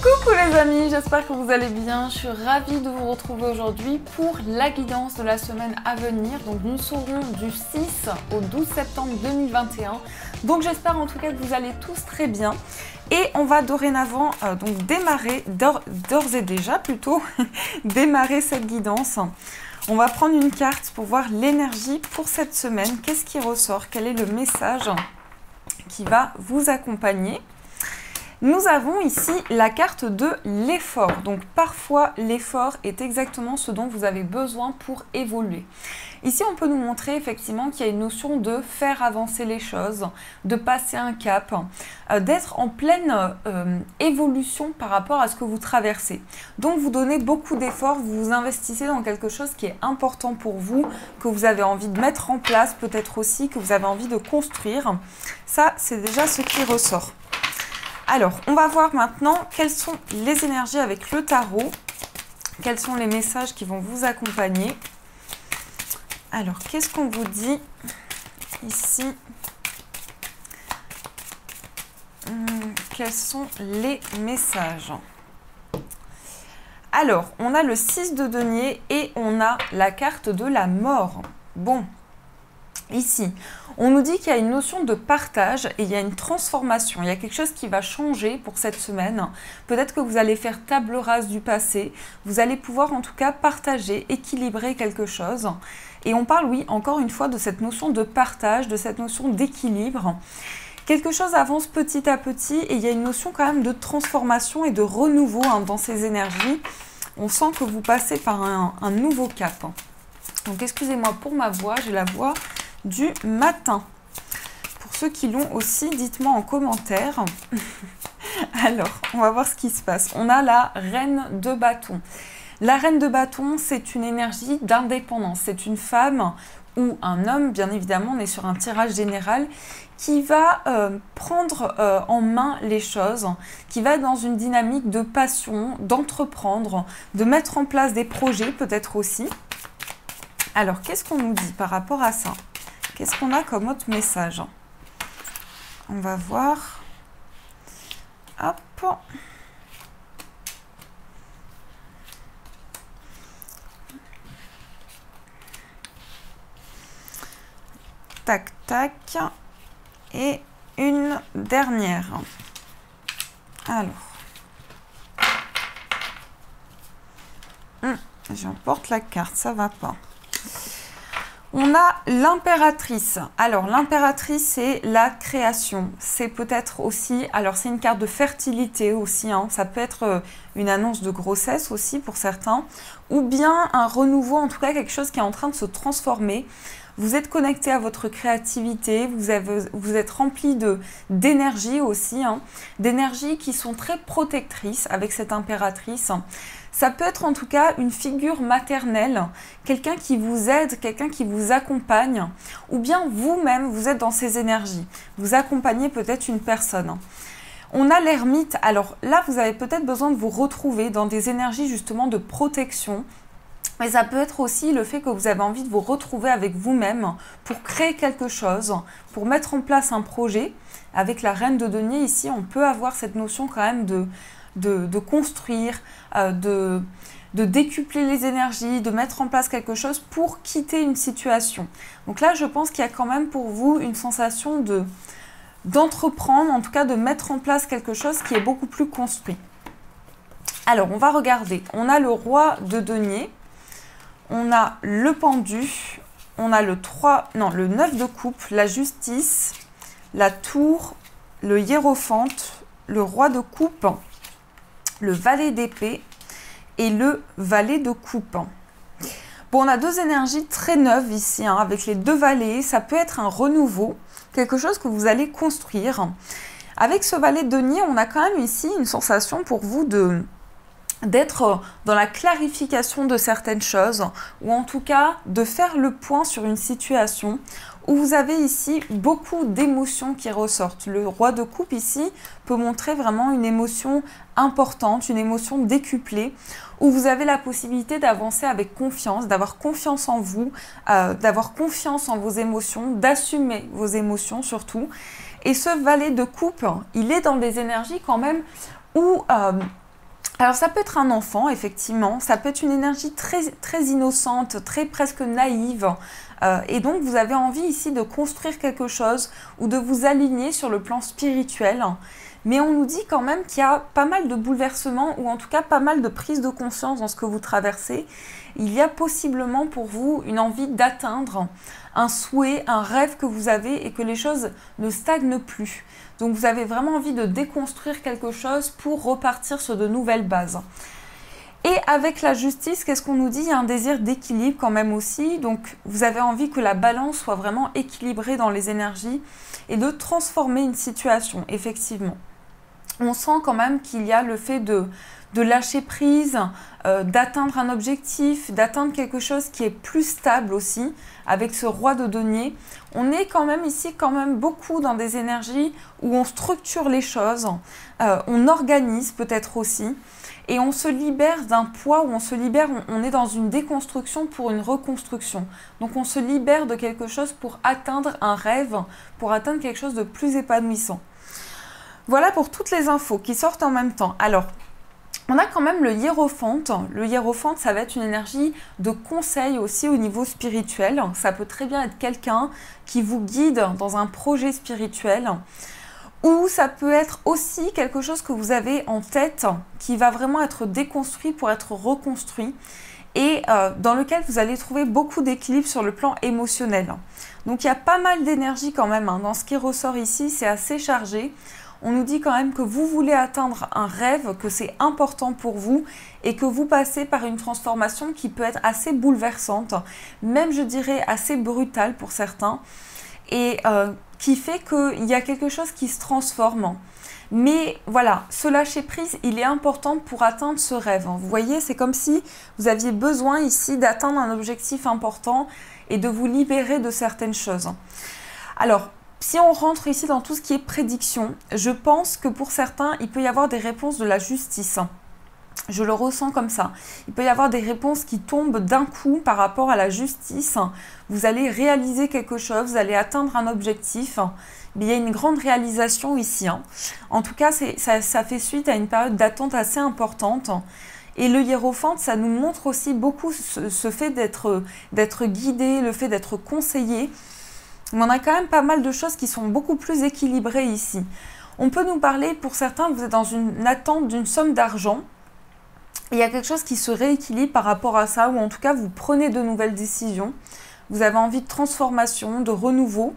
Coucou les amis, j'espère que vous allez bien. Je suis ravie de vous retrouver aujourd'hui pour la guidance de la semaine à venir. Donc nous serons du 6 au 12 septembre 2021. Donc j'espère en tout cas que vous allez tous très bien. Et on va dorénavant donc démarrer, d'ores et déjà plutôt, démarrer cette guidance. On va prendre une carte pour voir l'énergie pour cette semaine. Qu'est-ce qui ressort? Quel est le message qui va vous accompagner? Nous avons ici la carte de l'effort. Donc parfois l'effort est exactement ce dont vous avez besoin pour évoluer. Ici on peut nous montrer effectivement qu'il y a une notion de faire avancer les choses, de passer un cap, d'être en pleine évolution par rapport à ce que vous traversez. Donc vous donnez beaucoup d'efforts, vous vous investissez dans quelque chose qui est important pour vous, que vous avez envie de mettre en place, peut-être aussi que vous avez envie de construire. Ça c'est déjà ce qui ressort. Alors, on va voir maintenant quelles sont les énergies avec le tarot. Quels sont les messages qui vont vous accompagner. Alors, qu'est-ce qu'on vous dit ici? Quels sont les messages? Alors, on a le 6 de denier et on a la carte de la mort. Bon, ici, on nous dit qu'il y a une notion de partage et il y a une transformation. Il y a quelque chose qui va changer pour cette semaine. Peut-être que vous allez faire table rase du passé. Vous allez pouvoir en tout cas partager, équilibrer quelque chose. Et on parle, oui, encore une fois, de cette notion de partage, de cette notion d'équilibre. Quelque chose avance petit à petit et il y a une notion quand même de transformation et de renouveau dans ces énergies. On sent que vous passez par un nouveau cap. Donc excusez-moi pour ma voix, j'ai la voix du matin. Pour ceux qui l'ont aussi, dites-moi en commentaire. Alors, on va voir ce qui se passe. On a la reine de bâton. La reine de bâton, c'est une énergie d'indépendance. C'est une femme ou un homme, bien évidemment, on est sur un tirage général, qui va prendre en main les choses, qui va être dans une dynamique de passion, d'entreprendre, de mettre en place des projets peut-être aussi. Alors, qu'est-ce qu'on nous dit par rapport à ça? Qu'est-ce qu'on a comme autre message? On va voir. Hop. Tac, tac. Et une dernière. Alors. J'emporte la carte, ça va pas. On a l'impératrice. Alors, l'impératrice, c'est la création. C'est peut-être aussi, alors c'est une carte de fertilité aussi, ça peut être une annonce de grossesse aussi pour certains, ou bien un renouveau, en tout cas quelque chose qui est en train de se transformer. Vous êtes connecté à votre créativité, vous êtes rempli d'énergie aussi, d'énergie qui sont très protectrices avec cette impératrice. Ça peut être en tout cas une figure maternelle, quelqu'un qui vous aide, quelqu'un qui vous accompagne, ou bien vous-même, vous êtes dans ces énergies. Vous accompagnez peut-être une personne. On a l'ermite. Alors là, vous avez peut-être besoin de vous retrouver dans des énergies justement de protection. Mais ça peut être aussi le fait que vous avez envie de vous retrouver avec vous-même pour créer quelque chose, pour mettre en place un projet. Avec la reine de denier ici, on peut avoir cette notion quand même de construire, de décupler les énergies, de mettre en place quelque chose pour quitter une situation. Donc là, je pense qu'il y a quand même pour vous une sensation d'entreprendre, en tout cas de mettre en place quelque chose qui est beaucoup plus construit. Alors, on va regarder. On a le roi de denier, on a le pendu, on a le 9 de coupe, la justice, la tour, le hiérophante, le roi de coupe, le valet d'épée et le valet de coupe. Bon, on a deux énergies très neuves ici, avec les deux valets. Ça peut être un renouveau, quelque chose que vous allez construire. Avec ce valet de denier, on a quand même ici une sensation pour vous d'être dans la clarification de certaines choses, ou en tout cas de faire le point sur une situation où vous avez ici beaucoup d'émotions qui ressortent. Le roi de coupe ici peut montrer vraiment une émotion importante, une émotion décuplée, où vous avez la possibilité d'avancer avec confiance, d'avoir confiance en vous, d'avoir confiance en vos émotions, d'assumer vos émotions surtout. Et ce valet de coupe, il est dans des énergies quand même où Alors ça peut être un enfant, effectivement, ça peut être une énergie très innocente, très presque naïve. Et donc vous avez envie ici de construire quelque chose ou de vous aligner sur le plan spirituel. Mais on nous dit quand même qu'il y a pas mal de bouleversements ou en tout cas pas mal de prise de conscience dans ce que vous traversez. Il y a possiblement pour vous une envie d'atteindre un souhait, un rêve que vous avez et que les choses ne stagnent plus. Donc vous avez vraiment envie de déconstruire quelque chose pour repartir sur de nouvelles bases. Et avec la justice, qu'est-ce qu'on nous dit? Il y a un désir d'équilibre quand même aussi. Donc vous avez envie que la balance soit vraiment équilibrée dans les énergies et de transformer une situation, effectivement. On sent quand même qu'il y a le fait de lâcher prise, d'atteindre un objectif, d'atteindre quelque chose qui est plus stable aussi, avec ce roi de denier. On est quand même ici beaucoup dans des énergies où on structure les choses, on organise peut-être aussi, et on se libère d'un poids, où on est dans une déconstruction pour une reconstruction. Donc on se libère de quelque chose pour atteindre un rêve, pour atteindre quelque chose de plus épanouissant. Voilà pour toutes les infos qui sortent en même temps. Alors, on a quand même le hiérophante. Le hiérophante, ça va être une énergie de conseil aussi au niveau spirituel. Ça peut très bien être quelqu'un qui vous guide dans un projet spirituel. Ou ça peut être aussi quelque chose que vous avez en tête qui va vraiment être déconstruit pour être reconstruit. Et dans lequel vous allez trouver beaucoup d'équilibre sur le plan émotionnel. Donc il y a pas mal d'énergie quand même. Dans ce qui ressort ici, c'est assez chargé. On nous dit quand même que vous voulez atteindre un rêve, que c'est important pour vous et que vous passez par une transformation qui peut être assez bouleversante, même je dirais assez brutale pour certains, et qui fait qu'il y a quelque chose qui se transforme. Mais voilà, ce lâcher prise, il est important pour atteindre ce rêve. Vous voyez, c'est comme si vous aviez besoin ici d'atteindre un objectif important et de vous libérer de certaines choses. Alors, si on rentre ici dans tout ce qui est prédiction, je pense que pour certains, il peut y avoir des réponses de la justice. Je le ressens comme ça. Il peut y avoir des réponses qui tombent d'un coup par rapport à la justice. Vous allez réaliser quelque chose, vous allez atteindre un objectif. Mais il y a une grande réalisation ici. En tout cas, ça fait suite à une période d'attente assez importante. Et le hiérophante, ça nous montre aussi beaucoup ce fait d'être guidé, le fait d'être conseillé. Mais on a quand même pas mal de choses qui sont beaucoup plus équilibrées ici. On peut nous parler, pour certains, vous êtes dans une attente d'une somme d'argent. Il y a quelque chose qui se rééquilibre par rapport à ça, ou en tout cas, vous prenez de nouvelles décisions. Vous avez envie de transformation, de renouveau.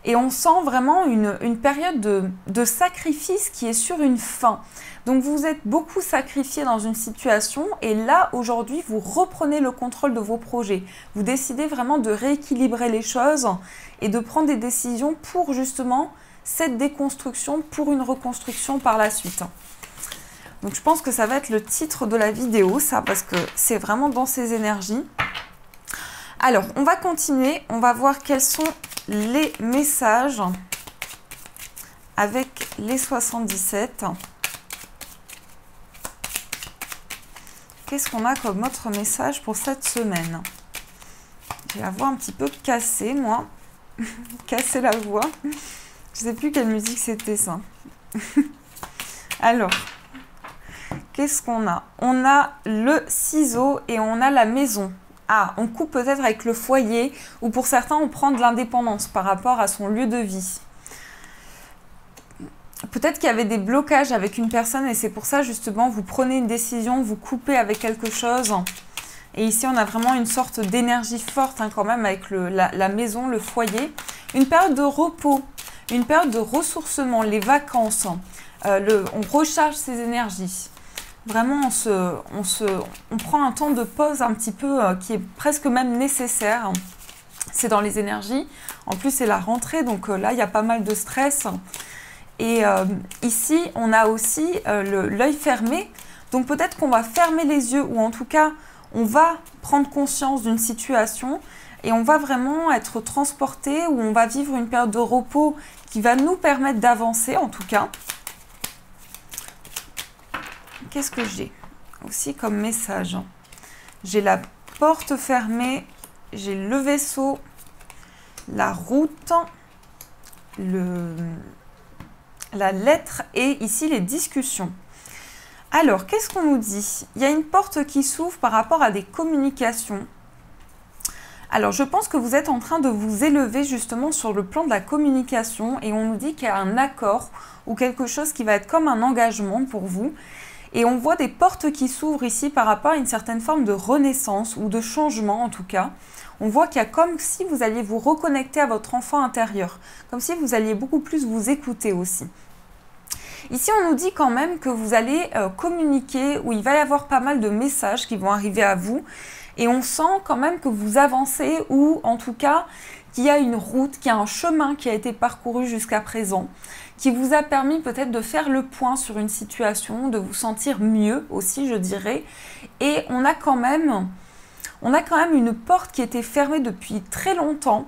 Et on sent vraiment une période de sacrifice qui est sur une fin. Donc vous vous êtes beaucoup sacrifié dans une situation et là, aujourd'hui, vous reprenez le contrôle de vos projets. Vous décidez vraiment de rééquilibrer les choses et de prendre des décisions pour justement cette déconstruction, pour une reconstruction par la suite. Donc je pense que ça va être le titre de la vidéo, ça, parce que c'est vraiment dans ces énergies. Alors, on va continuer, on va voir quels sont les messages avec les 77. Qu'est-ce qu'on a comme autre message pour cette semaine? J'ai la voix un petit peu cassée, moi. Casser la voix. Je ne sais plus quelle musique c'était, ça. Alors, qu'est-ce qu'on a? On a le ciseau et on a la maison. Ah, on coupe peut-être avec le foyer, ou pour certains, on prend de l'indépendance par rapport à son lieu de vie. Peut-être qu'il y avait des blocages avec une personne et c'est pour ça, justement, vous prenez une décision, vous coupez avec quelque chose. Et ici, on a vraiment une sorte d'énergie forte quand même avec la maison, le foyer. Une période de repos, une période de ressourcement, les vacances. On recharge ses énergies. Vraiment, on prend un temps de pause un petit peu qui est presque même nécessaire. C'est dans les énergies. En plus, c'est la rentrée, donc là, il y a pas mal de stress. Et ici, on a aussi l'œil fermé. Donc peut-être qu'on va fermer les yeux ou en tout cas, on va prendre conscience d'une situation et on va vraiment être transporté ou on va vivre une période de repos qui va nous permettre d'avancer en tout cas. Qu'est-ce que j'ai aussi comme message? J'ai la porte fermée, j'ai le vaisseau, la route, la lettre et ici les discussions. Alors, qu'est-ce qu'on nous dit? Il y a une porte qui s'ouvre par rapport à des communications. Alors, je pense que vous êtes en train de vous élever justement sur le plan de la communication et on nous dit qu'il y a un accord ou quelque chose qui va être comme un engagement pour vous. Et on voit des portes qui s'ouvrent ici par rapport à une certaine forme de renaissance ou de changement en tout cas. On voit qu'il y a comme si vous alliez vous reconnecter à votre enfant intérieur, comme si vous alliez beaucoup plus vous écouter aussi. Ici, on nous dit quand même que vous allez communiquer, où il va y avoir pas mal de messages qui vont arriver à vous. Et on sent quand même que vous avancez, ou en tout cas, qu'il y a une route, qu'il y a un chemin qui a été parcouru jusqu'à présent, qui vous a permis peut-être de faire le point sur une situation, de vous sentir mieux aussi, je dirais. Et on a quand même une porte qui était fermée depuis très longtemps.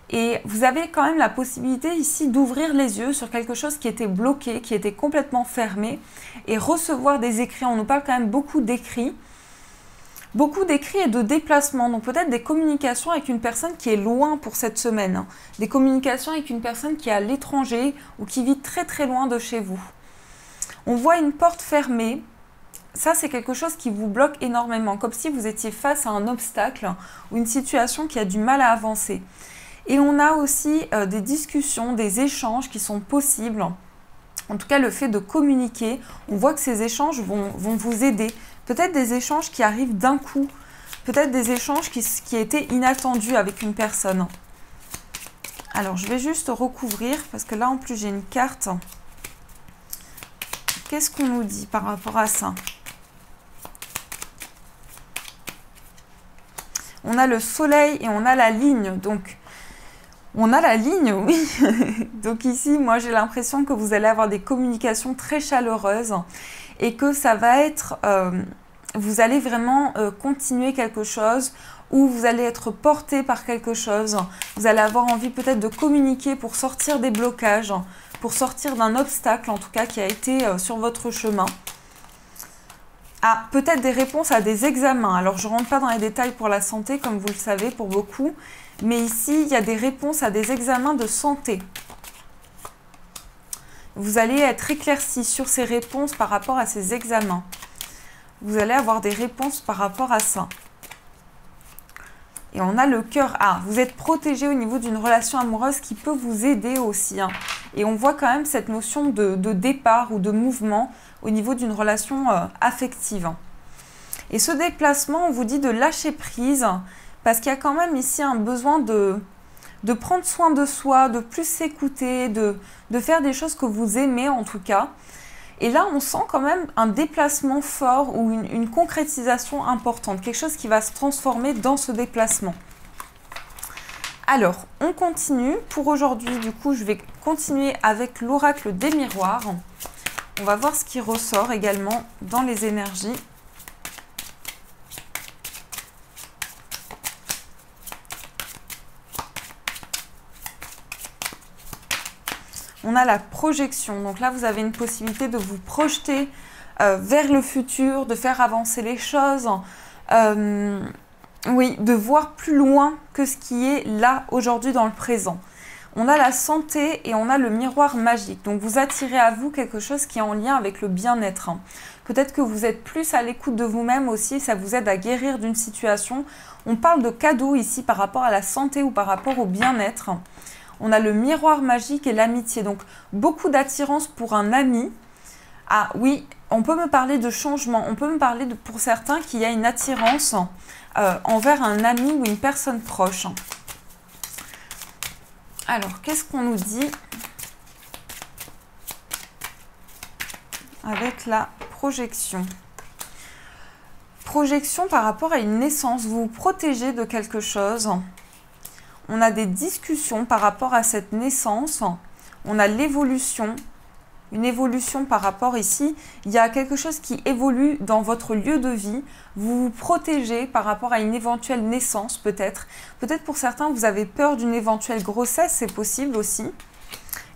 Et vous avez quand même la possibilité ici d'ouvrir les yeux sur quelque chose qui était bloqué, qui était complètement fermé, et recevoir des écrits. On nous parle quand même beaucoup d'écrits et de déplacements. Donc peut-être des communications avec une personne qui est loin pour cette semaine. Des communications avec une personne qui est à l'étranger ou qui vit très très loin de chez vous. On voit une porte fermée. Ça, c'est quelque chose qui vous bloque énormément, comme si vous étiez face à un obstacle ou une situation qui a du mal à avancer. Et on a aussi des discussions, des échanges qui sont possibles. En tout cas, le fait de communiquer, on voit que ces échanges vont vous aider. Peut-être des échanges qui arrivent d'un coup. Peut-être des échanges qui étaient inattendus avec une personne. Alors, je vais juste recouvrir, parce que là, en plus, j'ai une carte. Qu'est-ce qu'on nous dit par rapport à ça? On a le soleil et on a la ligne, donc... On a la ligne, oui. Donc ici, moi, j'ai l'impression que vous allez avoir des communications très chaleureuses et que ça va être... vous allez vraiment continuer quelque chose ou vous allez être porté par quelque chose. Vous allez avoir envie peut-être de communiquer pour sortir des blocages, pour sortir d'un obstacle, en tout cas, qui a été sur votre chemin. Ah, peut-être des réponses à des examens. Alors, je ne rentre pas dans les détails pour la santé, comme vous le savez, pour beaucoup. Mais ici, il y a des réponses à des examens de santé. Vous allez être éclairci sur ces réponses par rapport à ces examens. Vous allez avoir des réponses par rapport à ça. Et on a le cœur A. Vous êtes protégé au niveau d'une relation amoureuse qui peut vous aider aussi. Hein. Et on voit quand même cette notion de départ ou de mouvement au niveau d'une relation affective. Et ce déplacement, on vous dit de lâcher prise parce qu'il y a quand même ici un besoin de prendre soin de soi, de plus s'écouter, de faire des choses que vous aimez en tout cas. Et là, on sent quand même un déplacement fort ou une concrétisation importante, quelque chose qui va se transformer dans ce déplacement. Alors, on continue. Pour aujourd'hui, du coup, je vais continuer avec l'oracle des miroirs. On va voir ce qui ressort également dans les énergies. On a la projection. Donc là, vous avez une possibilité de vous projeter vers le futur, de faire avancer les choses. Oui, de voir plus loin que ce qui est là, aujourd'hui, dans le présent. On a la santé et on a le miroir magique. Donc, vous attirez à vous quelque chose qui est en lien avec le bien-être. Peut-être que vous êtes plus à l'écoute de vous-même aussi. Ça vous aide à guérir d'une situation. On parle de cadeaux ici par rapport à la santé ou par rapport au bien-être. On a le miroir magique et l'amitié. Donc, beaucoup d'attirance pour un ami. Ah oui, on peut me parler de changement. On peut me parler, pour certains, qu'il y a une attirance envers un ami ou une personne proche. Alors, qu'est-ce qu'on nous dit avec la projection? Projection par rapport à une naissance. Vous vous protégez de quelque chose. On a des discussions par rapport à cette naissance. On a l'évolution. Une évolution par rapport ici. Il y a quelque chose qui évolue dans votre lieu de vie. Vous vous protégez par rapport à une éventuelle naissance peut-être. Peut-être pour certains, vous avez peur d'une éventuelle grossesse, c'est possible aussi.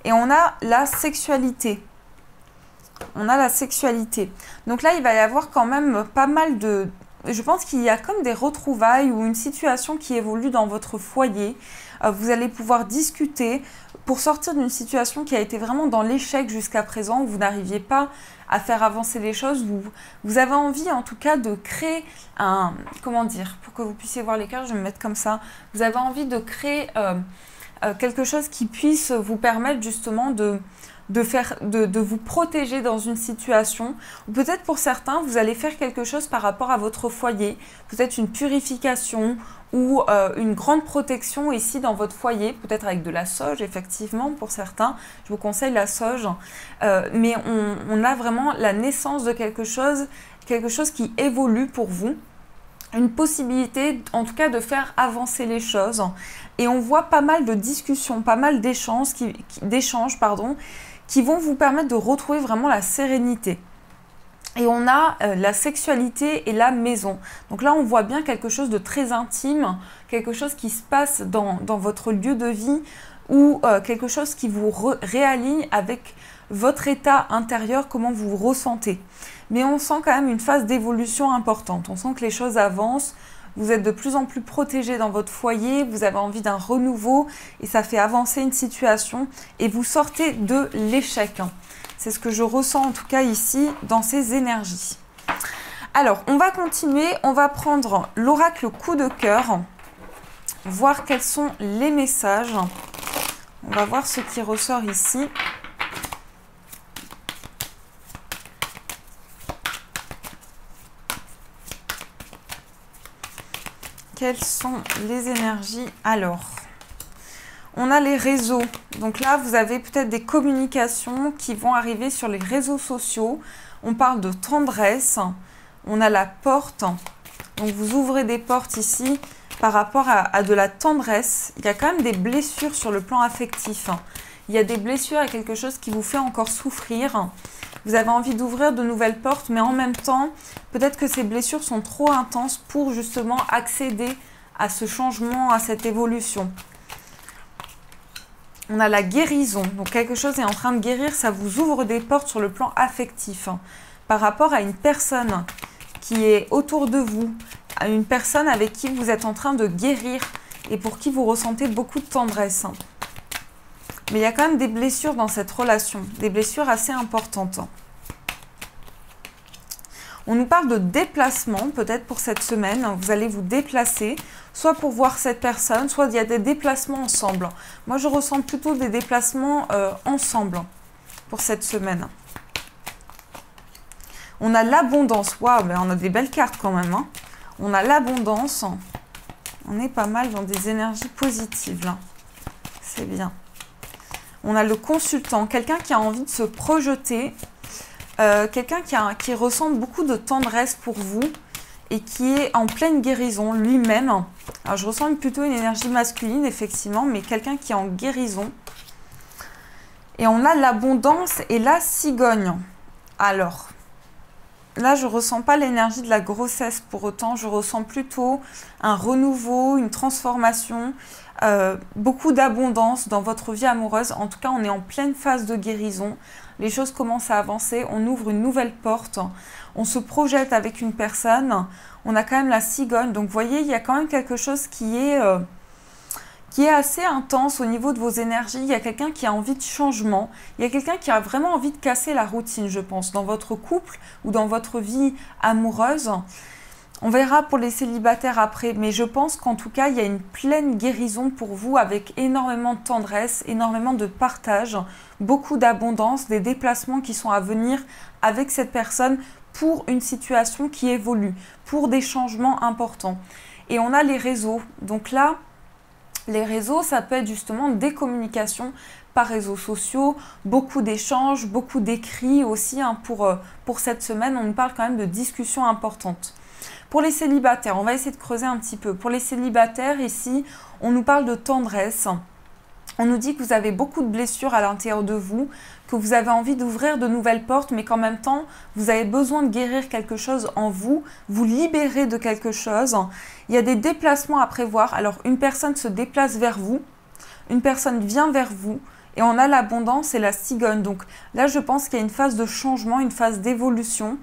Et on a la sexualité. On a la sexualité. Donc là, il va y avoir quand même pas mal de... Je pense qu'il y a comme des retrouvailles ou une situation qui évolue dans votre foyer. Vous allez pouvoir discuter. pour sortir d'une situation qui a été vraiment dans l'échec jusqu'à présent, où vous n'arriviez pas à faire avancer les choses, vous avez envie en tout cas de créer un, comment dire, pour que vous puissiez voir les cartes, je vais me mettre comme ça, vous avez envie de créer quelque chose qui puisse vous permettre justement de vous protéger dans une situation, ou peut-être pour certains, vous allez faire quelque chose par rapport à votre foyer, peut-être une purification ou une grande protection ici dans votre foyer, peut-être avec de la sauge, effectivement, pour certains. Je vous conseille la sauge, mais on a vraiment la naissance de quelque chose qui évolue pour vous. Une possibilité, en tout cas, de faire avancer les choses. Et on voit pas mal de discussions, pas mal d'échanges qui vont vous permettre de retrouver vraiment la sérénité. Et on a la sexualité et la maison. Donc là, on voit bien quelque chose de très intime, quelque chose qui se passe dans votre lieu de vie ou quelque chose qui vous réaligne avec votre état intérieur, comment vous vous ressentez. Mais on sent quand même une phase d'évolution importante. On sent que les choses avancent. Vous êtes de plus en plus protégé dans votre foyer, vous avez envie d'un renouveau et ça fait avancer une situation et vous sortez de l'échec. C'est ce que je ressens en tout cas ici dans ces énergies. Alors, on va continuer, on va prendre l'oracle coup de cœur, voir quels sont les messages. On va voir ce qui ressort ici. Quelles sont les énergies? Alors, on a les réseaux. Donc là, vous avez peut-être des communications qui vont arriver sur les réseaux sociaux. On parle de tendresse. On a la porte. Donc, vous ouvrez des portes ici par rapport à de la tendresse. Il y a quand même des blessures sur le plan affectif. Il y a des blessures et quelque chose qui vous fait encore souffrir. Vous avez envie d'ouvrir de nouvelles portes, mais en même temps, peut-être que ces blessures sont trop intenses pour justement accéder à ce changement, à cette évolution. On a la guérison. Donc quelque chose est en train de guérir, ça vous ouvre des portes sur le plan affectif. Par rapport à une personne qui est autour de vous, à une personne avec qui vous êtes en train de guérir et pour qui vous ressentez beaucoup de tendresse. Mais il y a quand même des blessures dans cette relation, des blessures assez importantes. On nous parle de déplacement, peut-être pour cette semaine. Vous allez vous déplacer, soit pour voir cette personne, soit il y a des déplacements ensemble. Moi, je ressens plutôt des déplacements ensemble pour cette semaine. On a l'abondance. Waouh, ben on a des belles cartes quand même. Hein. On a l'abondance. On est pas mal dans des énergies positives là. C'est bien. On a le consultant, quelqu'un qui a envie de se projeter, quelqu'un qui ressent beaucoup de tendresse pour vous et qui est en pleine guérison lui-même. Alors, je ressens plutôt une énergie masculine, effectivement, mais quelqu'un qui est en guérison. Et on a l'abondance et la cigogne. Alors, là, je ne ressens pas l'énergie de la grossesse pour autant. Je ressens plutôt un renouveau, une transformation, beaucoup d'abondance dans votre vie amoureuse. En tout cas, on est en pleine phase de guérison. Les choses commencent à avancer. On ouvre une nouvelle porte. On se projette avec une personne. On a quand même la cigogne. Donc, vous voyez, il y a quand même quelque chose qui est assez intense au niveau de vos énergies. Il y a quelqu'un qui a envie de changement. Il y a quelqu'un qui a vraiment envie de casser la routine, je pense, dans votre couple ou dans votre vie amoureuse. On verra pour les célibataires après, mais je pense qu'en tout cas, il y a une pleine guérison pour vous avec énormément de tendresse, énormément de partage, beaucoup d'abondance, des déplacements qui sont à venir avec cette personne pour une situation qui évolue, pour des changements importants. Et on a les réseaux. Donc là, les réseaux, ça peut être justement des communications par réseaux sociaux, beaucoup d'échanges, beaucoup d'écrits aussi. Hein, pour cette semaine, on nous parle quand même de discussions importantes. Pour les célibataires, on va essayer de creuser un petit peu. Pour les célibataires, ici, on nous parle de tendresse. On nous dit que vous avez beaucoup de blessures à l'intérieur de vous, que vous avez envie d'ouvrir de nouvelles portes, mais qu'en même temps, vous avez besoin de guérir quelque chose en vous, vous libérer de quelque chose. Il y a des déplacements à prévoir. Alors, une personne se déplace vers vous, une personne vient vers vous, et on a l'abondance et la cigogne. Donc là, je pense qu'il y a une phase de changement, une phase d'évolution.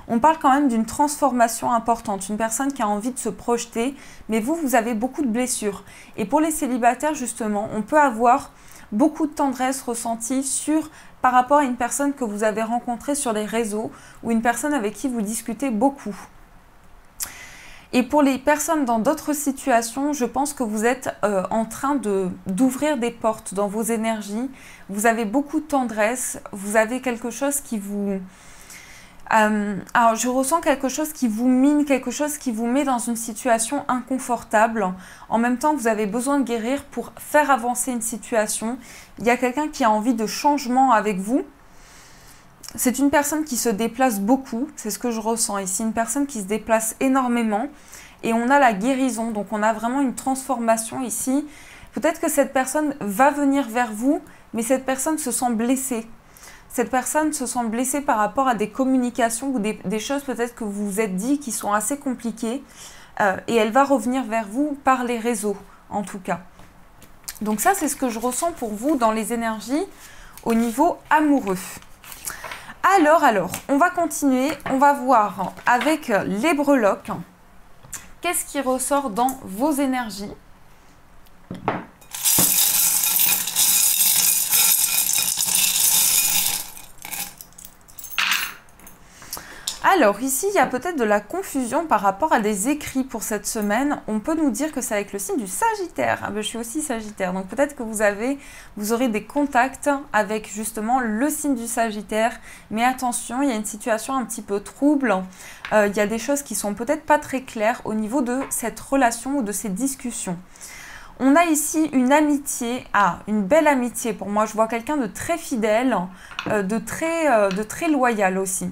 On parle quand même d'une transformation importante, une personne qui a envie de se projeter, mais vous avez beaucoup de blessures. Et pour les célibataires, justement, on peut avoir beaucoup de tendresse ressentie par rapport à une personne que vous avez rencontrée sur les réseaux ou une personne avec qui vous discutez beaucoup. Et pour les personnes dans d'autres situations, je pense que vous êtes en train d'ouvrir des portes dans vos énergies. Vous avez beaucoup de tendresse, vous avez quelque chose qui vous... alors, je ressens quelque chose qui vous mine, quelque chose qui vous met dans une situation inconfortable. En même temps, vous avez besoin de guérir pour faire avancer une situation. Il y a quelqu'un qui a envie de changement avec vous. C'est une personne qui se déplace beaucoup, c'est ce que je ressens ici. Une personne qui se déplace énormément. Et on a la guérison, donc on a vraiment une transformation ici. Peut-être que cette personne va venir vers vous, mais cette personne se sent blessée. Cette personne se sent blessée par rapport à des communications ou des choses peut-être que vous vous êtes dit qui sont assez compliquées. Et elle va revenir vers vous par les réseaux, en tout cas. Donc ça, c'est ce que je ressens pour vous dans les énergies au niveau amoureux. Alors, on va continuer. On va voir avec les breloques. Qu'est-ce qui ressort dans vos énergies ? Alors ici, il y a peut-être de la confusion par rapport à des écrits pour cette semaine. On peut nous dire que c'est avec le signe du Sagittaire. Ah ben, je suis aussi Sagittaire, donc peut-être que vous aurez des contacts avec justement le signe du Sagittaire. Mais attention, il y a une situation un petit peu trouble. Il y a des choses qui sont peut-être pas très claires au niveau de cette relation ou de ces discussions. On a ici une amitié, une belle amitié pour moi. Je vois quelqu'un de très fidèle, de très loyal aussi.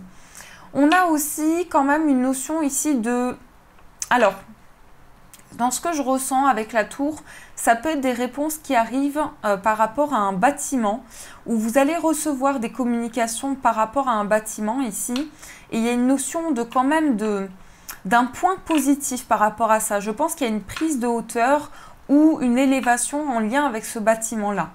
On a aussi quand même une notion ici de... Alors, dans ce que je ressens avec la tour, ça peut être des réponses qui arrivent par rapport à un bâtiment, où vous allez recevoir des communications par rapport à un bâtiment ici. Et il y a une notion de quand même d'un point positif par rapport à ça. Je pense qu'il y a une prise de hauteur ou une élévation en lien avec ce bâtiment-là.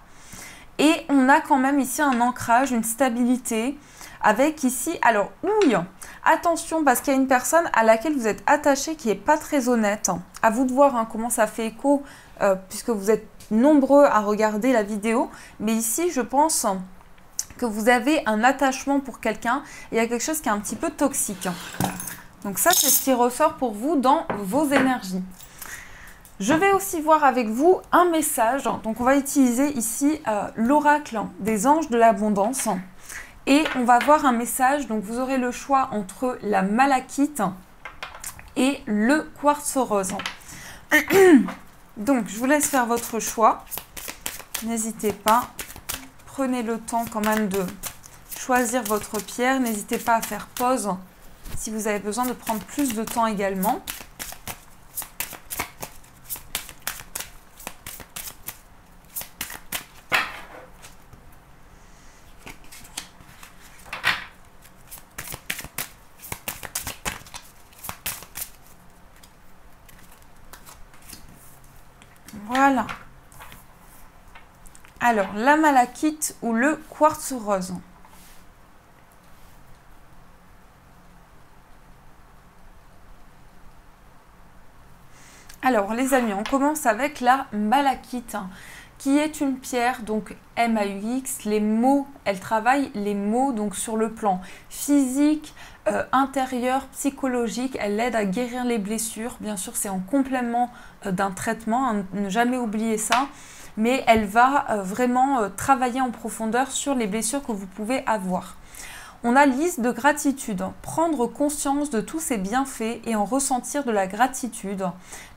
Et on a quand même ici un ancrage, une stabilité, avec ici, alors, ouille, attention parce qu'il y a une personne à laquelle vous êtes attaché qui n'est pas très honnête. À vous de voir comment ça fait écho, puisque vous êtes nombreux à regarder la vidéo. Mais ici, je pense que vous avez un attachement pour quelqu'un et il y a quelque chose qui est un petit peu toxique. Donc ça, c'est ce qui ressort pour vous dans vos énergies. Je vais aussi voir avec vous un message. Donc, on va utiliser ici l'oracle des anges de l'abondance. Et on va voir un message, donc vous aurez le choix entre la malachite et le quartz rose. Donc, je vous laisse faire votre choix. N'hésitez pas, prenez le temps quand même de choisir votre pierre. N'hésitez pas à faire pause si vous avez besoin de prendre plus de temps également. Voilà. Alors, la malachite ou le quartz rose. Alors, les amis, on commence avec la malachite, qui est une pierre, donc MAUX. Les mots, elle travaille les mots donc sur le plan physique, intérieur, psychologique. Elle aide à guérir les blessures. Bien sûr, c'est en complément d'un traitement, hein, ne jamais oublier ça. Mais elle va vraiment travailler en profondeur sur les blessures que vous pouvez avoir. On a liste de gratitude. Prendre conscience de tous ses bienfaits et en ressentir de la gratitude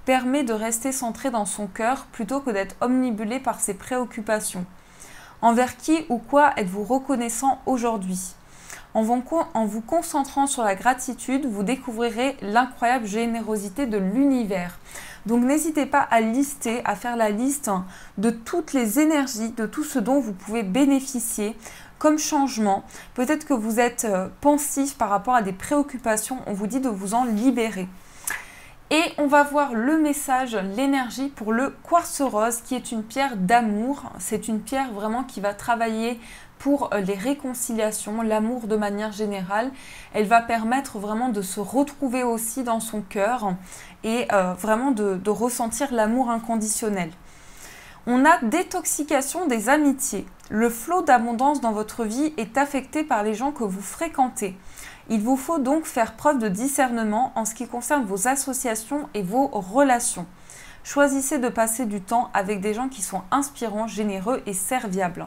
permet de rester centré dans son cœur plutôt que d'être omnibulé par ses préoccupations. Envers qui ou quoi êtes-vous reconnaissant aujourd'hui ? En vous concentrant sur la gratitude, vous découvrirez l'incroyable générosité de l'univers. Donc n'hésitez pas à lister, à faire la liste de toutes les énergies, de tout ce dont vous pouvez bénéficier comme changement. Peut-être que vous êtes pensif par rapport à des préoccupations, on vous dit de vous en libérer. Et on va voir le message, l'énergie pour le quartz rose qui est une pierre d'amour. C'est une pierre vraiment qui va travailler pour les réconciliations, l'amour de manière générale. Elle va permettre vraiment de se retrouver aussi dans son cœur et vraiment de ressentir l'amour inconditionnel. On a détoxication des amitiés. Le flot d'abondance dans votre vie est affecté par les gens que vous fréquentez. Il vous faut donc faire preuve de discernement en ce qui concerne vos associations et vos relations. Choisissez de passer du temps avec des gens qui sont inspirants, généreux et serviables.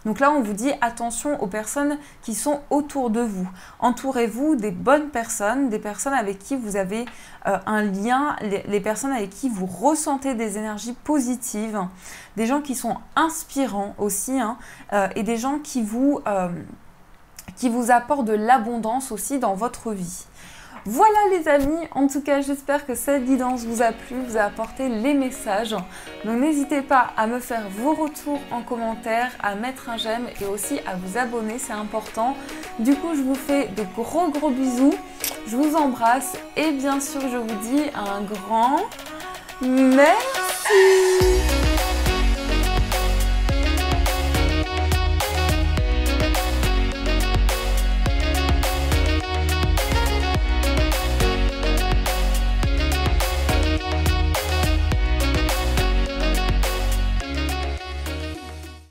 Donc là, on vous dit attention aux personnes qui sont autour de vous. Entourez-vous des bonnes personnes, des personnes avec qui vous avez un lien, les personnes avec qui vous ressentez des énergies positives, des gens qui sont inspirants aussi, et des gens qui vous apportent de l'abondance aussi dans votre vie. Voilà les amis, en tout cas j'espère que cette guidance vous a plu, vous a apporté les messages. Donc n'hésitez pas à me faire vos retours en commentaire, à mettre un j'aime et aussi à vous abonner, c'est important. Du coup je vous fais de gros bisous, je vous embrasse et bien sûr je vous dis un grand merci.